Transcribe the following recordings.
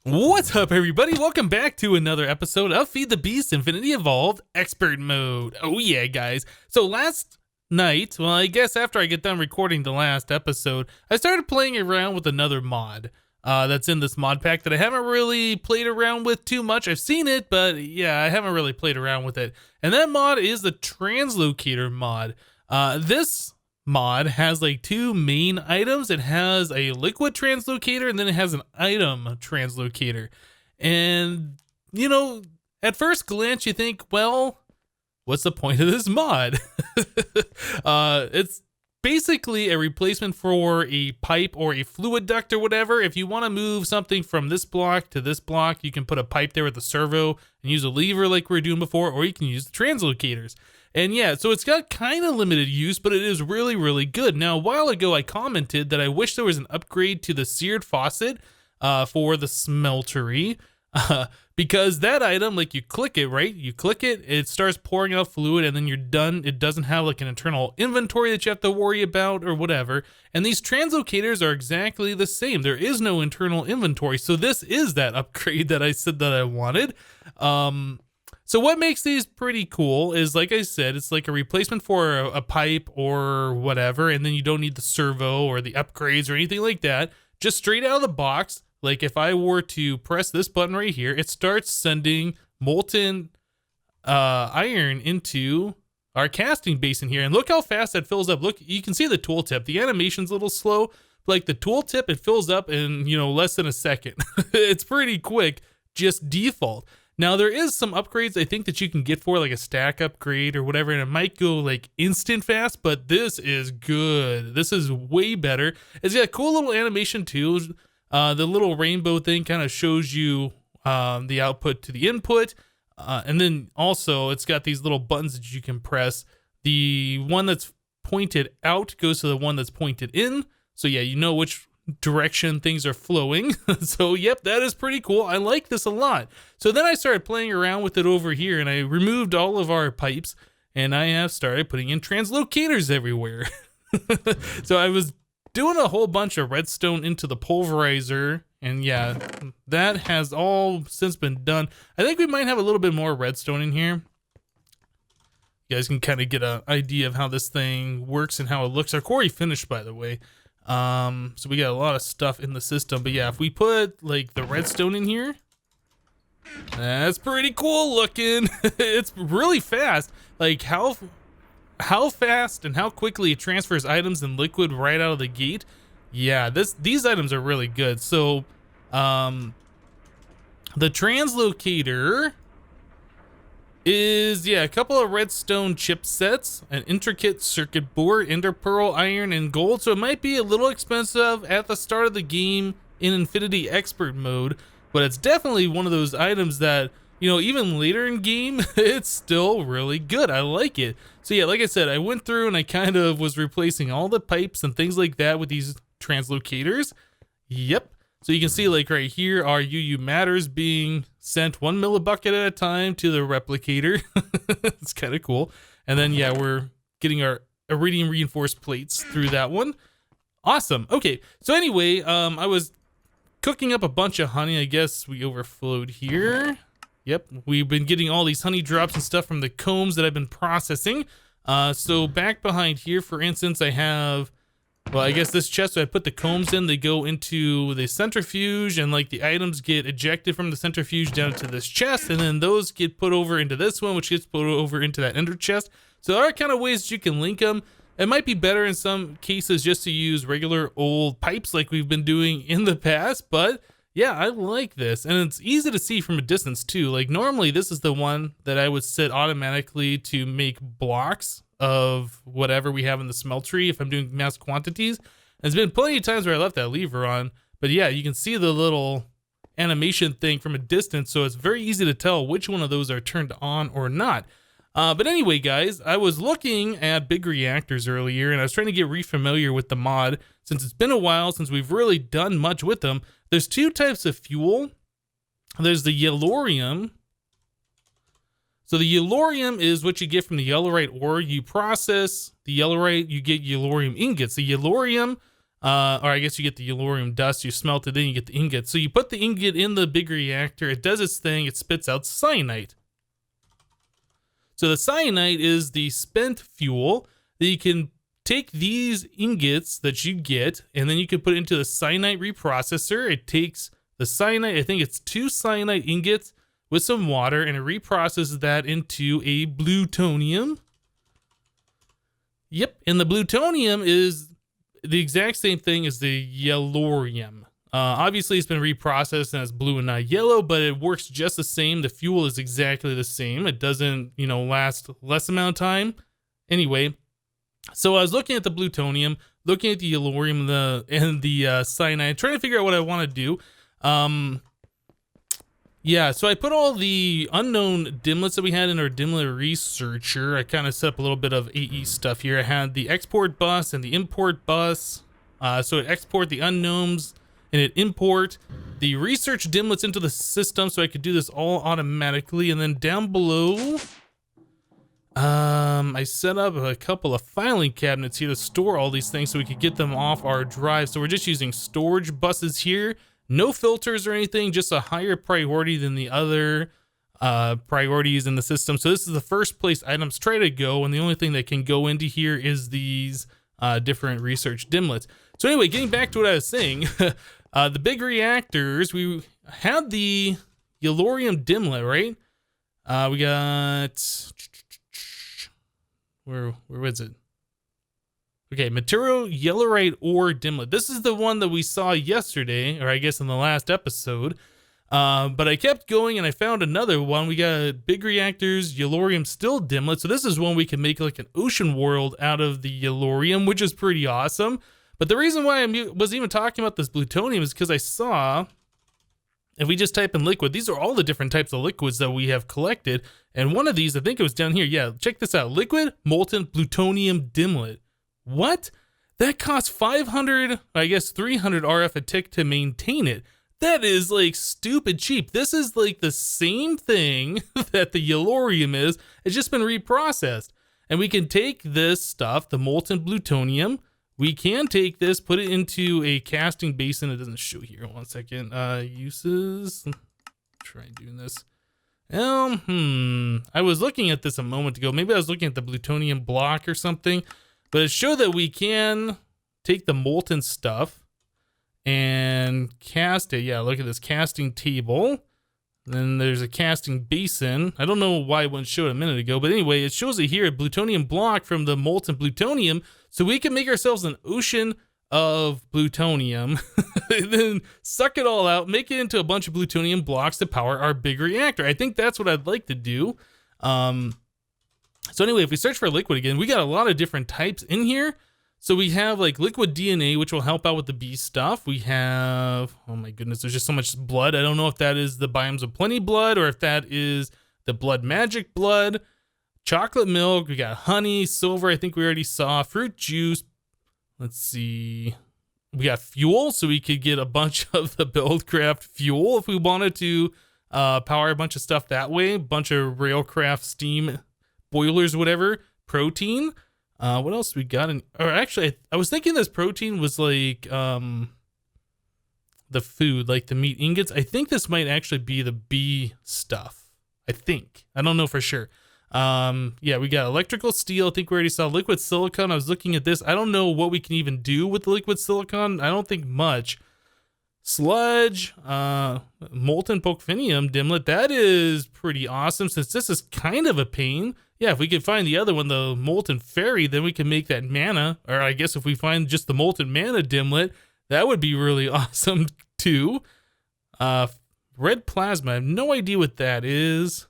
What's up, everybody? Welcome back to another episode of Feed the Beast Infinity Evolved Expert Mode. Oh yeah, guys. So last night, well, I guess after I get done recording the last episode, I started playing around with another mod that's in this mod pack that I haven't really played around with too much. I've seen it, but yeah, I haven't really played around with it. And that mod is the translocator mod. This mod has like two main items. It has a liquid translocator and then it has an item translocator. And you know, at first glance you think, well, what's the point of this mod? It's basically a replacement for a pipe or a fluid duct or whatever. If you want to move something from this block to this block, you can put a pipe there with a servo and use a lever like we were doing before, or you can use the translocators. And yeah, so it's got kind of limited use, but it is really, really good. Now, a while ago, I commented that I wish there was an upgrade to the seared faucet for the Smeltery, because that item, like you click it, right? You click it, it starts pouring out fluid, and then you're done. It doesn't have like an internal inventory that you have to worry about or whatever. And these translocators are exactly the same. There is no internal inventory. So this is that upgrade that I said that I wanted. So what makes these pretty cool is, like I said, it's like a replacement for a pipe or whatever, and then you don't need the servo or the upgrades or anything like that. Just straight out of the box, like if I were to press this button right here, it starts sending molten iron into our casting basin here. And look how fast that fills up. Look, you can see the tooltip. The animation's a little slow. Like the tooltip, it fills up in, less than a second. It's pretty quick, just default. Now, there is some upgrades I think that you can get for like a stack upgrade or whatever, and it might go like instant fast, but this is good. This is way better. It's got a cool little animation too. The little rainbow thing kind of shows you the output to the input. And then also it's got these little buttons that you can press. The one that's pointed out goes to the one that's pointed in. So yeah, you know which direction things are flowing. So yep, that is pretty cool. I like this a lot. So then I started playing around with it over here, and I removed all of our pipes, and I have started putting in translocators everywhere. So I was doing a whole bunch of redstone into the pulverizer, and yeah, that has all since been done. I think we might have a little bit more redstone in here. You guys can kind of get an idea of how this thing works and how it looks. Our quarry finished, by the way. So we got a lot of stuff in the system, but yeah, if we put like the redstone in here, that's pretty cool looking. It's really fast. Like how fast and how quickly it transfers items and liquid right out of the gate. Yeah, these items are really good. So, the translocator is, yeah, a couple of redstone chipsets, an intricate circuit board, ender pearl, iron, and gold. So it might be a little expensive at the start of the game in Infinity Expert mode, but it's definitely one of those items that, even later in game, it's still really good. I like it. So yeah, like I said, I went through and I kind of was replacing all the pipes and things like that with these translocators. Yep. So you can see like right here are UU matters being sent 1 millibucket at a time to the replicator. It's kind of cool. And then yeah, we're getting our iridium reinforced plates through that one. Awesome. Okay. So anyway, I was cooking up a bunch of honey. I guess we overflowed here. Yep. We've been getting all these honey drops and stuff from the combs that I've been processing. So back behind here, for instance, I have, well, I guess this chest, so I put the combs in, they go into the centrifuge, and like the items get ejected from the centrifuge down to this chest, and then those get put over into this one, which gets put over into that ender chest. So there are kind of ways that you can link them. It might be better in some cases just to use regular old pipes like we've been doing in the past, but yeah, I like this. And it's easy to see from a distance too. Like normally this is the one that I would set automatically to make blocks of whatever we have in the smeltery if I'm doing mass quantities. There's been plenty of times where I left that lever on, but yeah, you can see the little animation thing from a distance, so it's very easy to tell which one of those are turned on or not. But anyway, guys, I was looking at big reactors earlier, and I was trying to get re-familiar with the mod since it's been a while since we've really done much with them. There's two types of fuel. There's the yellorium. So the yellorium is what you get from the yellorite ore. You process the yellorite, you get yellorium ingots. The yellorium Or I guess you get the yellorium dust, you smelt it in, you get the ingot. So you put the ingot in the big reactor, it does its thing, it spits out cyanide. So the cyanide is the spent fuel that you can take these ingots that you get, and then you can put it into the cyanide reprocessor. It takes the cyanide, I think it's 2 cyanide ingots with some water, and it reprocesses that into a plutonium. Yep, and the plutonium is the exact same thing as the yellorium. Obviously, it's been reprocessed and it's blue and not yellow, but it works just the same. The fuel is exactly the same. It doesn't, last less amount of time. Anyway, so I was looking at the plutonium, looking at the yellorium and the cyanide, trying to figure out what I want to do. Yeah, so I put all the unknown dimlets that we had in our dimlet researcher. I kind of set up a little bit of AE stuff here. I had the export bus and the import bus. So it export the unknowns and it import the research dimlets into the system so I could do this all automatically. And then down below, I set up a couple of filing cabinets here to store all these things so we could get them off our drive. So we're just using storage buses here. No filters or anything, just a higher priority than the other priorities in the system. So this is the first place items try to go, and the only thing that can go into here is these different research dimlets. So anyway, getting back to what I was saying, the big reactors, we had the yellorium dimlet, right? We got, where was it? Okay, material yellorite ore dimlet. This is the one that we saw yesterday, or I guess in the last episode. But I kept going and I found another one. We got big reactors, yellorium still dimlet. So this is one we can make like an ocean world out of the yellorium, which is pretty awesome. But the reason why I was even talking about this plutonium is because I saw, if we just type in liquid, these are all the different types of liquids that we have collected. And one of these, I think it was down here. Yeah, check this out. Liquid molten plutonium dimlet. What? That costs 500, I guess 300 RF a tick to maintain it. That is like stupid cheap. This is like the same thing that the yellorium is. It's just been reprocessed. And we can take this stuff, the molten plutonium. We can take this, put it into a casting basin. It doesn't show here. 1 second. Uses. Try doing this. I was looking at this a moment ago. Maybe I was looking at the plutonium block or something. But it showed that we can take the molten stuff and cast it. Yeah, look at this casting table. Then there's a casting basin. I don't know why it wouldn't show it a minute ago. But anyway, it shows it here, a plutonium block from the molten plutonium. So we can make ourselves an ocean of plutonium. And then suck it all out, make it into a bunch of plutonium blocks to power our big reactor. I think that's what I'd like to do. So anyway, if we search for liquid again, we got a lot of different types in here. So we have like liquid DNA, which will help out with the bee stuff. We have, oh my goodness, there's just so much blood. I don't know if that is the Biomes of Plenty blood or if that is the blood magic blood. Chocolate milk, we got honey, silver, I think we already saw. Fruit juice, let's see. We got fuel, so we could get a bunch of the Buildcraft fuel if we wanted to power a bunch of stuff that way. A bunch of Railcraft steam boilers, whatever. Protein. What else we got in? Or actually, I was thinking this protein was like the food, like the meat ingots. I think this might actually be the bee stuff. I think. I don't know for sure. Yeah, we got electrical steel. I think we already saw liquid silicon. I was looking at this. I don't know what we can even do with the liquid silicon. I don't think much. Sludge, molten porphyrium dimlet. That is pretty awesome since this is kind of a pain. Yeah, if we could find the other one, the molten fairy, then we can make that mana. Or I guess if we find just the molten mana dimlet, that would be really awesome too. Red plasma. I have no idea what that is.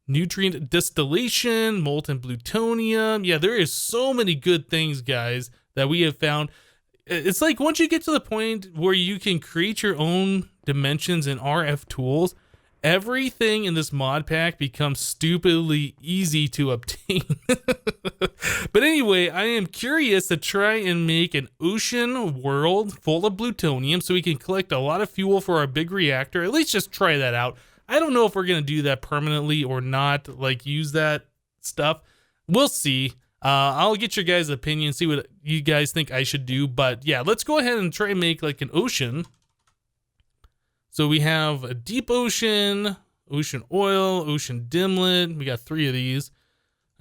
Nutrient distillation, molten plutonium. Yeah, there is so many good things, guys, that we have found. It's like once you get to the point where you can create your own dimensions and RF tools, everything in this mod pack becomes stupidly easy to obtain. But anyway, I am curious to try and make an ocean world full of plutonium so we can collect a lot of fuel for our big reactor. At least just try that out. I don't know if we're going to do that permanently or not, like use that stuff. We'll see. I'll get your guys' opinion, see what you guys think I should do. But yeah, let's go ahead and try and make like an ocean. So we have a deep ocean, ocean oil, ocean dimlet. We got 3 of these.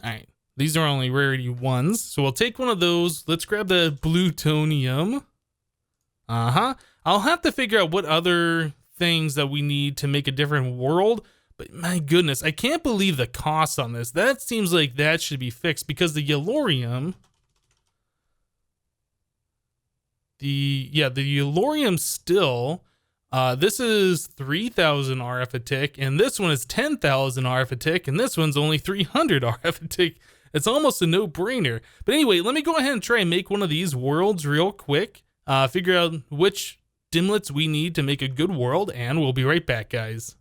All right, these are only rarity 1s. So we'll take one of those. Let's grab the plutonium. I'll have to figure out what other things that we need to make a different world. But my goodness, I can't believe the cost on this. That seems like that should be fixed because the yellorium, the yellorium still, this is 3,000 RF a tick, and this one is 10,000 RF a tick, and this one's only 300 RF a tick. It's almost a no-brainer. But anyway, let me go ahead and try and make one of these worlds real quick. Figure out which dimlets we need to make a good world, and we'll be right back, guys.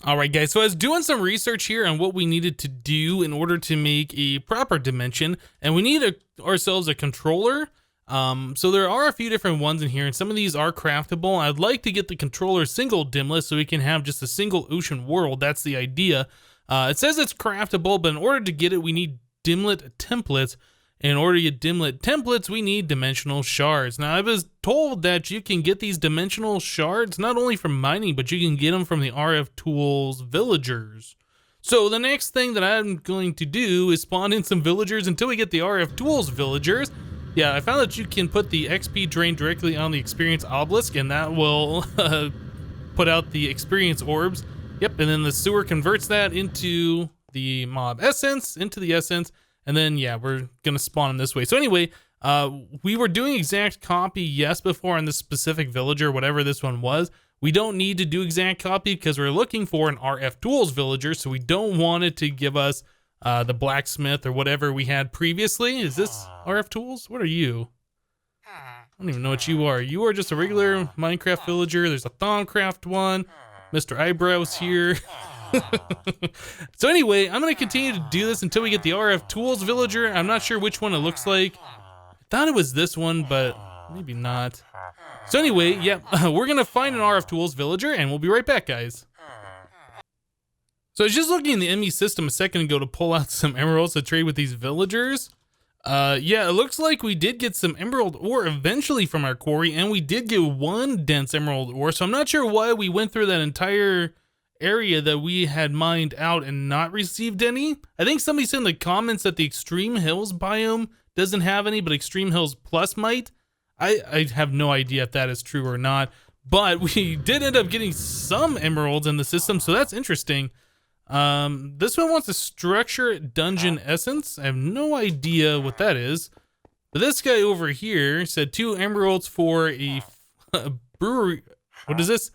All right, guys, so I was doing some research here on what we needed to do in order to make a proper dimension, and we need ourselves a controller. So there are a few different ones in here, and some of these are craftable. I'd like to get the controller single dimlet so we can have just a single ocean world. That's the idea. It says it's craftable, but in order to get it, we need dimlet templates. In order to get dimlet templates, we need dimensional shards. Now, I was told that you can get these dimensional shards not only from mining, but you can get them from the RF Tools villagers. So the next thing that I'm going to do is spawn in some villagers until we get the RF Tools villagers. Yeah, I found that you can put the XP drain directly on the experience obelisk, and that will put out the experience orbs. Yep, and then the sewer converts that into the mob essence, and then, yeah, we're going to spawn them this way. So anyway, we were doing exact copy, yes, before on this specific villager, whatever this one was. We don't need to do exact copy because we're looking for an RF Tools villager, so we don't want it to give us the blacksmith or whatever we had previously. Is this RF Tools? What are you? I don't even know what you are. You are just a regular Minecraft villager. There's a Thaumcraft one. Mr. Eyebrows here. So anyway, I'm going to continue to do this until we get the RF Tools villager. I'm not sure which one it looks like. I thought it was this one, but maybe not. So anyway, yeah, we're going to find an RF Tools villager, and we'll be right back, guys. So I was just looking in the ME system a second ago to pull out some emeralds to trade with these villagers. Yeah, it looks like we did get some emerald ore eventually from our quarry, and we did get 1 dense emerald ore. So I'm not sure why we went through that entire area that we had mined out and not received any. I think somebody said in the comments that the Extreme Hills biome doesn't have any, but Extreme Hills Plus might. I have no idea if that is true or not, but we did end up getting some emeralds in the system, so that's interesting. This one wants a structure dungeon essence. I have no idea what that is, but this guy over here said 2 emeralds for a brewery. What is this?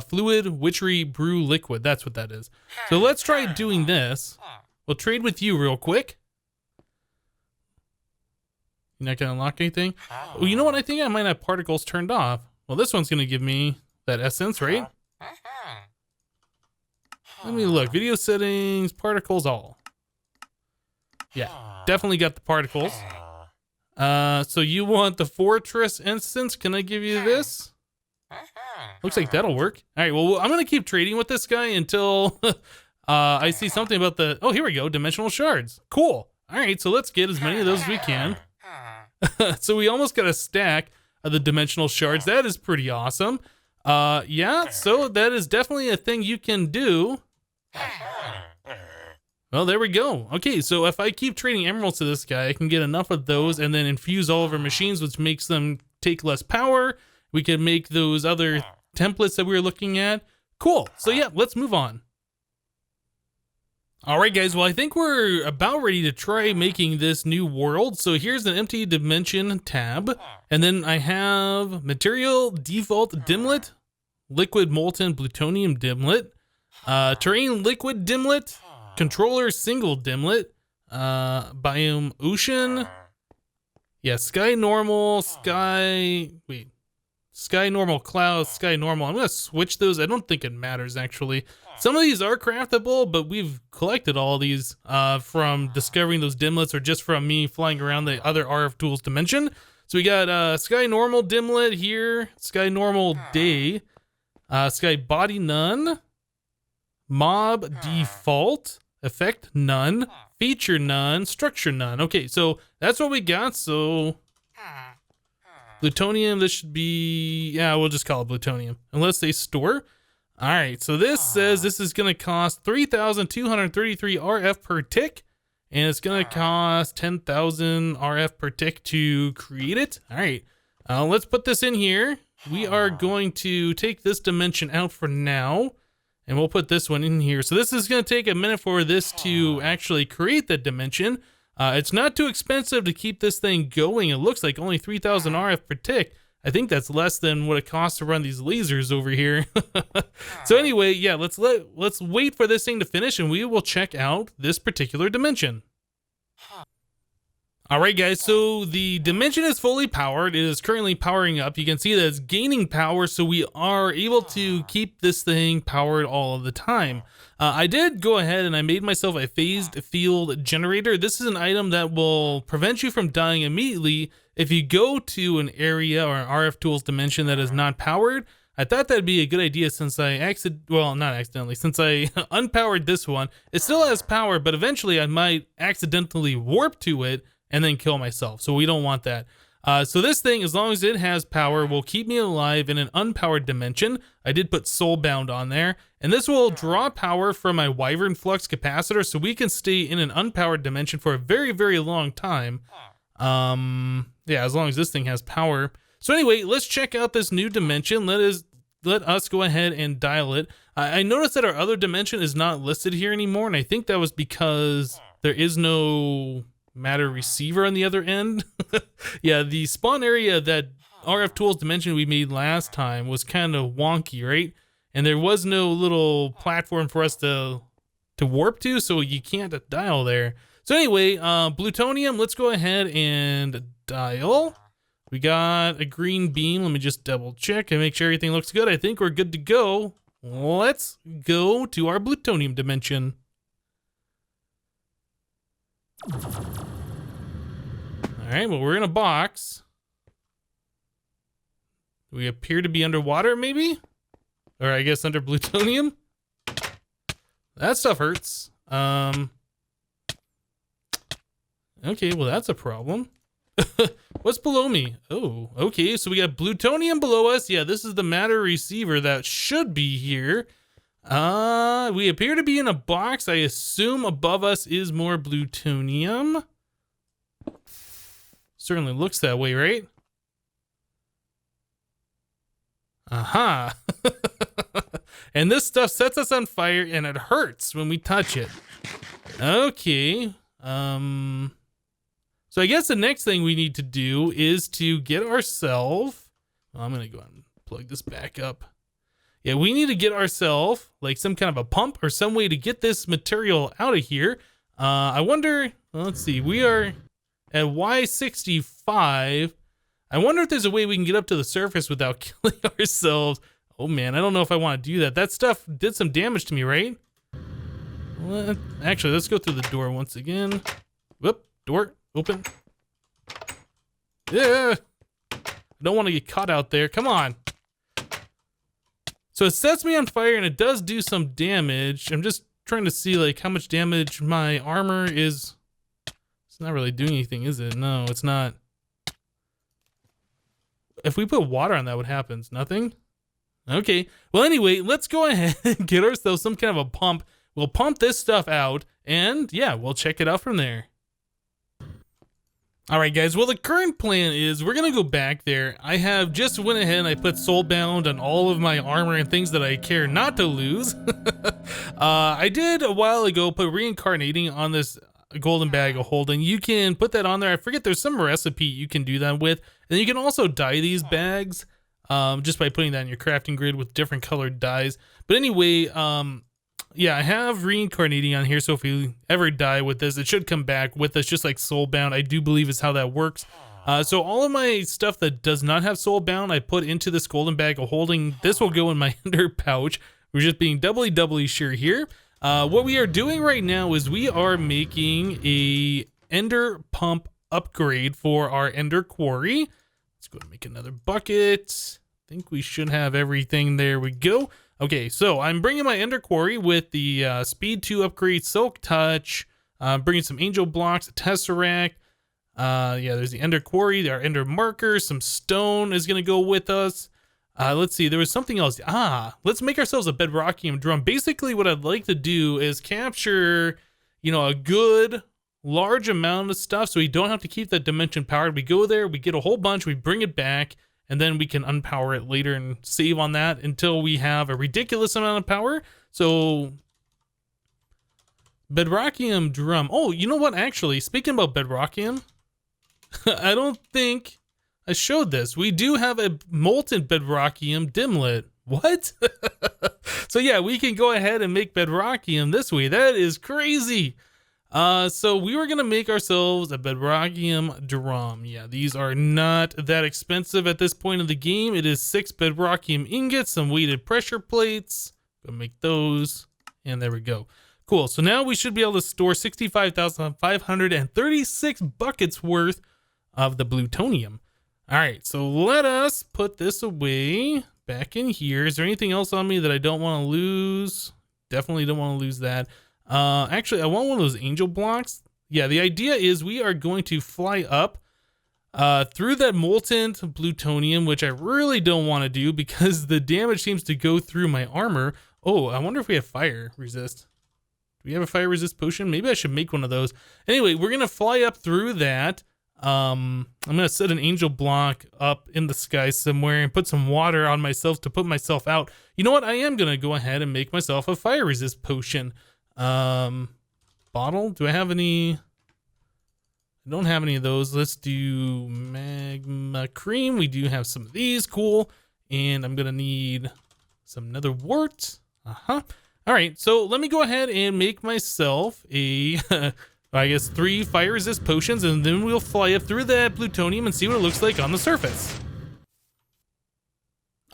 Fluid witchery brew liquid. That's what that is. So let's try doing this. We'll trade with you real quick. You're not gonna unlock anything? Well, you know what? I think I might have particles turned off. Well, this one's gonna give me that essence, right? Let me look. Video settings, particles, all. Yeah, definitely got the particles. So you want the fortress instance? Can I give you this? Looks like that'll work. All right, well, I'm going to keep trading with this guy until I see something about the... Oh, here we go. Dimensional shards. Cool. All right, so let's get as many of those as we can. So we almost got a stack of the dimensional shards. That is pretty awesome. Yeah, so that is definitely a thing you can do. Well, there we go. Okay, so if I keep trading emeralds to this guy, I can get enough of those and then infuse all of our machines, which makes them take less power. We can make those other templates that we were looking at. Cool. So yeah, let's move on. All right, guys. Well, I think we're about ready to try making this new world. So here's an empty dimension tab. And then I have material, default dimlet, liquid molten plutonium dimlet, terrain liquid dimlet, controller single dimlet, biome ocean. Yeah, sky normal, sky normal cloud, sky normal. I'm going to switch those. I don't think it matters, actually. Some of these are craftable, but we've collected all these from discovering those dimlets or just from me flying around the other RF Tools dimension. So we got sky normal dimlet here, sky normal day, sky body none, mob default. effect none, feature none, structure none. Okay, so that's what we got. So plutonium, this should be, yeah, we'll just call it plutonium unless they store. All right, so this says this is going to cost 3,233 RF per tick, and it's going to cost 10,000 RF per tick to create it. All right, let's put this in here. We are going to take this dimension out for now, and we'll put this one in here. So this is going to take a minute for this to actually create the dimension. It's not too expensive to keep this thing going. It looks like only 3,000 RF per tick. I think that's less than what it costs to run these lasers over here. So anyway, yeah, let's wait for this thing to finish, and we will check out this particular dimension. All right, guys, so the dimension is fully powered. It is currently powering up. You can see that it's gaining power, so we are able to keep this thing powered all of the time. I did go ahead and I made myself a phased field generator. This is an item that will prevent you from dying immediately if you go to an area or an RF tools dimension that is not powered. I thought that'd be a good idea since I since I unpowered this one. It still has power, but eventually I might accidentally warp to it and then kill myself. So we don't want that. So this thing, as long as it has power, will keep me alive in an unpowered dimension. I did put soulbound on there, and this will draw power from my Wyvern flux capacitor, so we can stay in an unpowered dimension for a very, very long time. Yeah, as long as this thing has power. So anyway, let's check out this new dimension. Let us go ahead and dial it. I noticed that our other dimension is not listed here anymore, and I think that was because there is no matter receiver on the other end. Yeah, the spawn area that RF tools dimension we made last time was kind of wonky, right? And there was no little platform for us to warp to, so you can't dial there. So anyway, plutonium, let's go ahead and dial. We got a green beam. Let me just double check and make sure everything looks good. I think we're good to go. Let's go to our plutonium dimension. All right, well, we're in a box. We appear to be underwater, maybe? Or I guess under plutonium? That stuff hurts. Okay, well, that's a problem. What's below me? Oh, okay, so we got plutonium below us. Yeah, this is the matter receiver that should be here. We appear to be in a box. I assume above us is more plutonium. Certainly looks that way, right? Aha. And this stuff sets us on fire and it hurts when we touch it. Okay. So I guess the next thing we need to do is to get ourselves, I'm going to go ahead and plug this back up. Yeah, we need to get ourselves like some kind of a pump or some way to get this material out of here. I wonder, well, let's see, we are at Y65. I wonder if there's a way we can get up to the surface without killing ourselves. Oh man, I don't know if I want to do that. That stuff did some damage to me, right? Well, actually, let's go through the door once again. Whoop, door, open. Yeah, I don't want to get caught out there. Come on. So it sets me on fire and it does do some damage. I'm just trying to see like how much damage my armor is. It's not really doing anything, is it? No, it's not. If we put water on that, what happens? Nothing? Okay. Well, anyway, let's go ahead and get ourselves some kind of a pump. We'll pump this stuff out and yeah, we'll check it out from there. All right, guys. Well, the current plan is we're going to go back there. I have just went ahead and I put soulbound on all of my armor and things that I care not to lose. I did a while ago put reincarnating on this golden bag of holding. You can put that on there. I forget there's some recipe you can do that with. And you can also dye these bags just by putting that in your crafting grid with different colored dyes. But anyway, yeah, I have reincarnating on here, so if we ever die with this, it should come back with us, just like soulbound. I do believe is how that works. So all of my stuff that does not have soulbound, I put into this golden bag of holding. This will go in my ender pouch. We're just being doubly sure here. What we are doing right now is we are making a ender pump upgrade for our ender quarry. Let's go and make another bucket. I think we should have everything. There we go. Okay, so I'm bringing my Ender Quarry with the Speed 2 upgrade, Silk Touch, bringing some Angel Blocks, a Tesseract. Yeah, there's the Ender Quarry, our Ender Markers, some stone is going to go with us. Let's see, there was something else. Let's make ourselves a Bedrockium drum. Basically, what I'd like to do is capture, a good large amount of stuff so we don't have to keep that dimension powered. We go there, we get a whole bunch, we bring it back, and then we can unpower it later and save on that until we have a ridiculous amount of power. So, Bedrockium drum. Oh, you know what? Actually, speaking about Bedrockium, I don't think I showed this. We do have a molten Bedrockium dimlet. What? So yeah, we can go ahead and make Bedrockium this way. That is crazy. So we were gonna make ourselves a Bedrockium drum. Yeah, these are not that expensive at this point of the game. It is 6 Bedrockium ingots, some weighted pressure plates. Go make those, and there we go. Cool. So now we should be able to store 65,536 buckets worth of the plutonium. All right, so let us put this away back in here. Is there anything else on me that I don't want to lose? Definitely don't want to lose that. Actually, I want one of those angel blocks. Yeah, the idea is we are going to fly up through that molten plutonium, which I really don't want to do because the damage seems to go through my armor. Oh, I wonder if we have fire resist. Do we have a fire resist potion? Maybe I should make one of those. Anyway, we're going to fly up through that. I'm going to set an angel block up in the sky somewhere and put some water on myself to put myself out. You know what? I am going to go ahead and make myself a fire resist potion. Bottle? Do I have any? I don't have any of those. Let's do magma cream. We do have some of these. Cool. And I'm going to need some nether wart. All right. So let me go ahead and make myself a, I guess 3 fire resist potions, and then we'll fly up through that plutonium and see what it looks like on the surface.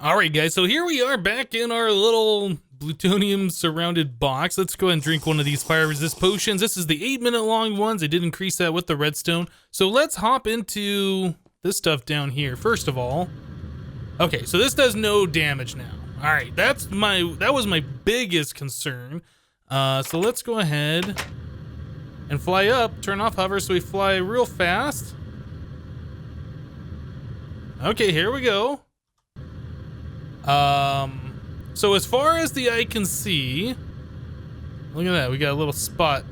All right, guys. So here we are back in our little plutonium surrounded box. Let's go ahead and drink one of these fire resist potions. This is the 8-minute long ones. I did increase that with the redstone. So let's hop into this stuff down here. First of all, okay, so this does no damage now. All right, that was my biggest concern. So let's go ahead and fly up, turn off hover so we fly real fast. Okay, here we go. So as far as the eye can see, look at that, we got a little spot.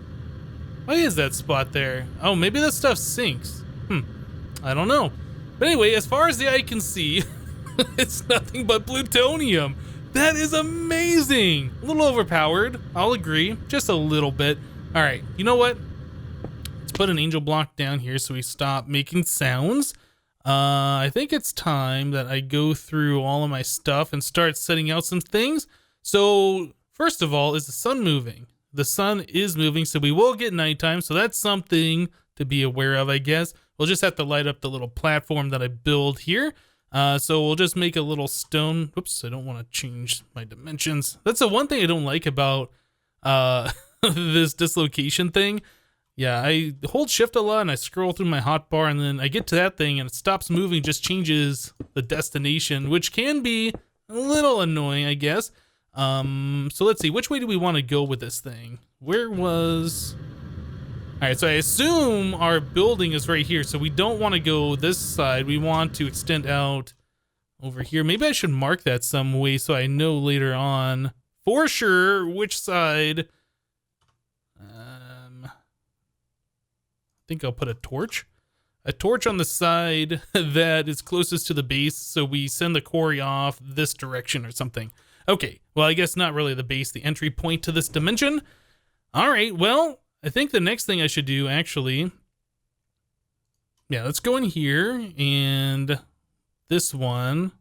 Why is that spot there? Oh, maybe that stuff sinks. I don't know. But anyway, as far as the eye can see, it's nothing but plutonium. That is amazing. A little overpowered, I'll agree, just a little bit. All right, you know what? Let's put an angel block down here so we stop making sounds. I think it's time that I go through all of my stuff and start setting out some things. So first of all, is the sun moving? The sun is moving, so we will get nighttime. So that's something to be aware of, I guess. We'll just have to light up the little platform that I build here. So we'll just make a little stone. Oops, I don't want to change my dimensions. That's the one thing I don't like about this dislocation thing. Yeah, I hold shift a lot and I scroll through my hotbar, and then I get to that thing and it stops moving, just changes the destination, which can be a little annoying, I guess. So let's see, which way do we want to go with this thing? Where was... All right, so I assume our building is right here, so we don't want to go this side. We want to extend out over here. Maybe I should mark that some way so I know later on for sure which side... I think I'll put a torch on the side that is closest to the base, so we send the quarry off this direction or something. Okay, well, I guess not really the base, the entry point to this dimension. All right, well, I think the next thing I should do, actually, yeah, let's go in here, and this one,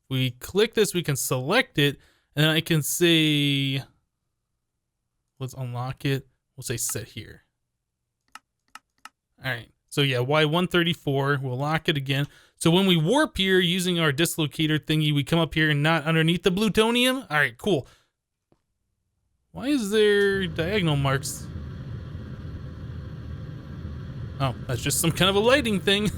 we click this, we can select it, and I can say, let's unlock it, we'll say set here. All right, so yeah, Y134, we'll lock it again. So when we warp here using our dislocator thingy, we come up here and not underneath the plutonium. All right, cool. Why is there diagonal marks? Oh, that's just some kind of a lighting thing.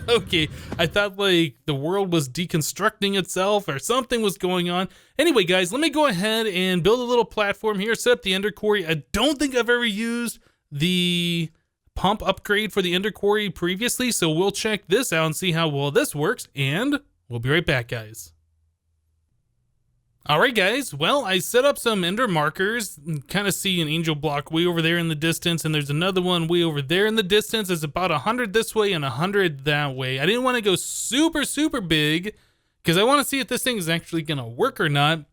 Okay, I thought like the world was deconstructing itself or something was going on. Anyway, guys, let me go ahead and build a little platform here, set up the Ender Quarry. I don't think I've ever used the pump upgrade for the Ender Quarry previously, so we'll check this out and see how well this works, and we'll be right back, guys. Alright guys, well, I set up some ender markers. Kind of see an angel block way over there in the distance, and there's another one way over there in the distance. There's about 100 this way and 100 that way. I didn't want to go super big because I want to see if this thing is actually going to work or not.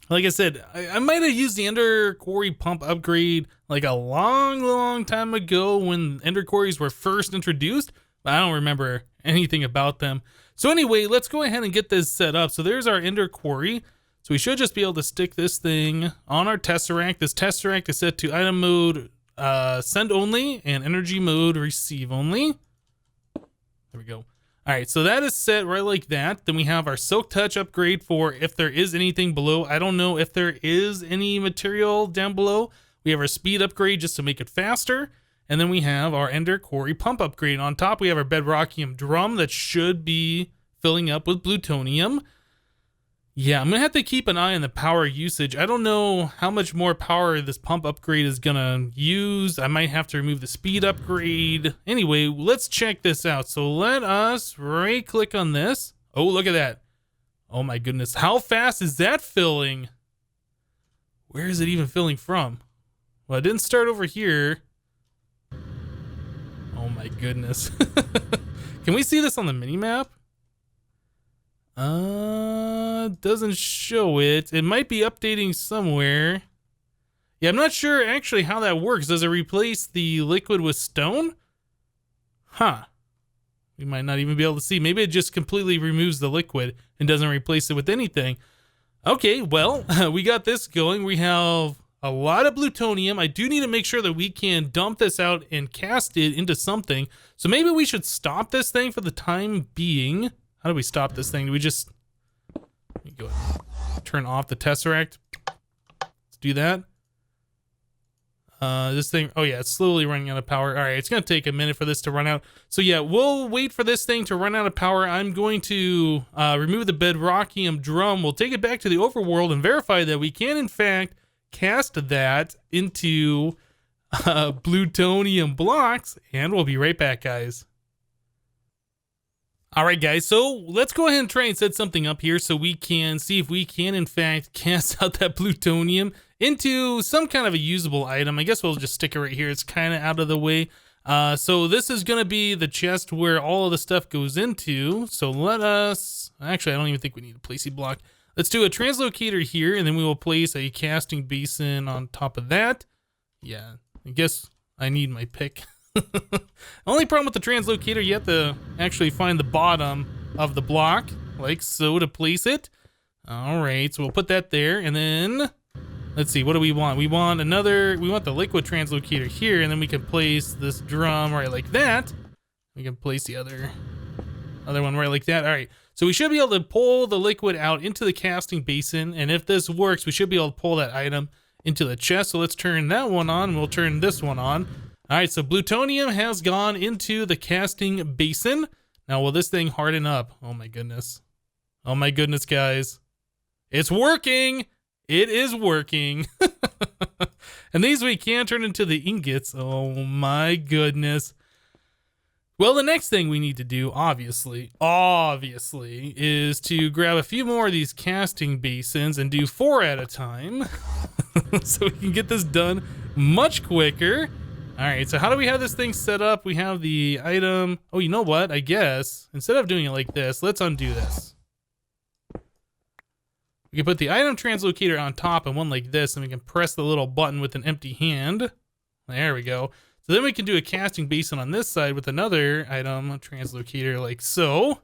Like I said, I might have used the Ender Quarry pump upgrade like a long time ago when Ender Quarries were first introduced, but I don't remember anything about them. So anyway, let's go ahead and get this set up. So there's our Ender Quarry. So we should just be able to stick this thing on our tesseract. This tesseract is set to item mode send only and energy mode receive only. There we go. All right, so that is set right like that. Then we have our Silk Touch upgrade for if there is anything below. I don't know if there is any material down below. We have our speed upgrade just to make it faster. And then we have our Ender Quarry pump upgrade. On top, we have our Bedrockium drum that should be filling up with plutonium. Yeah, I'm going to have to keep an eye on the power usage. I don't know how much more power this pump upgrade is going to use. I might have to remove the speed upgrade. Anyway, let's check this out. So let us right click on this. Oh, look at that. Oh my goodness. How fast is that filling? Where is it even filling from? Well, it didn't start over here. Oh my goodness. Can we see this on the minimap? Doesn't show it. It might be updating somewhere. Yeah, I'm not sure actually how that works. Does it replace the liquid with stone? Huh. We might not even be able to see. Maybe it just completely removes the liquid and doesn't replace it with anything. Okay, well, we got this going. We have a lot of plutonium. I do need to make sure that we can dump this out and cast it into something. So maybe we should stop this thing for the time being. How do we stop this thing? Do we just let me go ahead and turn off the tesseract? Let's do that. This thing, oh yeah, it's slowly running out of power. All right, it's gonna take a minute for this to run out. So yeah, we'll wait for this thing to run out of power. I'm going to remove the Bedrockium drum. We'll take it back to the overworld and verify that we can in fact cast that into plutonium blocks, and we'll be right back, guys. Alright guys, so let's go ahead and try and set something up here so we can see if we can in fact cast out that plutonium into some kind of a usable item. I guess we'll just stick it right here. It's kind of out of the way. So this is going to be the chest where all of the stuff goes into. So let us, actually I don't even think we need a placing block. Let's do a translocator here, and then we will place a casting basin on top of that. Yeah, I guess I need my pick. Only problem with the translocator, you have to actually find the bottom of the block, like so, to place it. All right, so we'll put that there, and then let's see, what do we want? We want the liquid translocator here, and then we can place this drum right like that. We can place the other one right like that. All right, so we should be able to pull the liquid out into the casting basin, and if this works, we should be able to pull that item into the chest. So let's turn that one on, and we'll turn this one on. All right, so plutonium has gone into the casting basin. Now, will this thing harden up? Oh my goodness. Oh my goodness, guys. It's working. It is working. And these we can turn into the ingots. Oh my goodness. Well, the next thing we need to do, obviously, is to grab a few more of these casting basins and do 4 at a time. So we can get this done much quicker. All right, so how do we have this thing set up? We have the item. Oh, you know what? I guess instead of doing it like this, let's undo this. We can put the item translocator on top and one like this, and we can press the little button with an empty hand. There we go. So then we can do a casting basin on this side with another item translocator like so.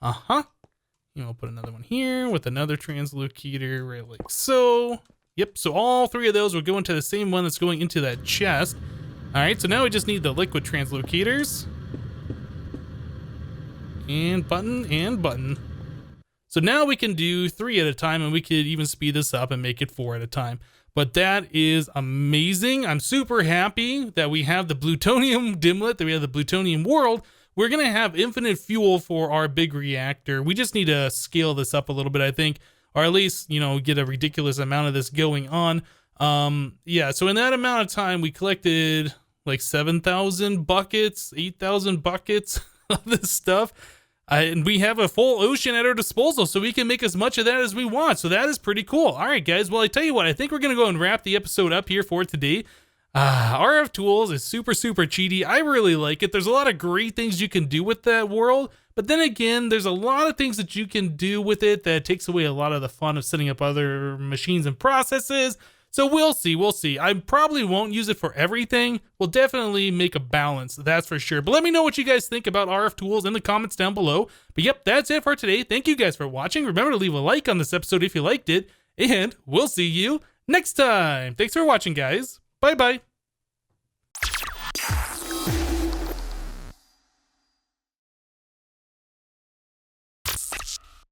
We'll put another one here with another translocator right like so. Yep, so all 3 of those will go into the same one that's going into that chest. All right, so now we just need the liquid translocators. And button. So now we can do 3 at a time, and we could even speed this up and make it 4 at a time. But that is amazing. I'm super happy that we have the Blutonium dimlet, that we have the Blutonium World. We're going to have infinite fuel for our big reactor. We just need to scale this up a little bit, I think, or at least, you know, get a ridiculous amount of this going on. Yeah, so in that amount of time, we collected like 7,000 buckets, 8,000 buckets of this stuff. And we have a full ocean at our disposal, so we can make as much of that as we want. So that is pretty cool. All right, guys. Well, I tell you what, I think we're going to go and wrap the episode up here for today. RF Tools is super cheaty. I really like it. There's a lot of great things you can do with that world. But then again, there's a lot of things that you can do with it that takes away a lot of the fun of setting up other machines and processes. So we'll see. I probably won't use it for everything. We'll definitely make a balance, that's for sure. But let me know what you guys think about RF Tools in the comments down below. But yep, that's it for today. Thank you guys for watching. Remember to leave a like on this episode if you liked it. And we'll see you next time. Thanks for watching, guys. Bye-bye.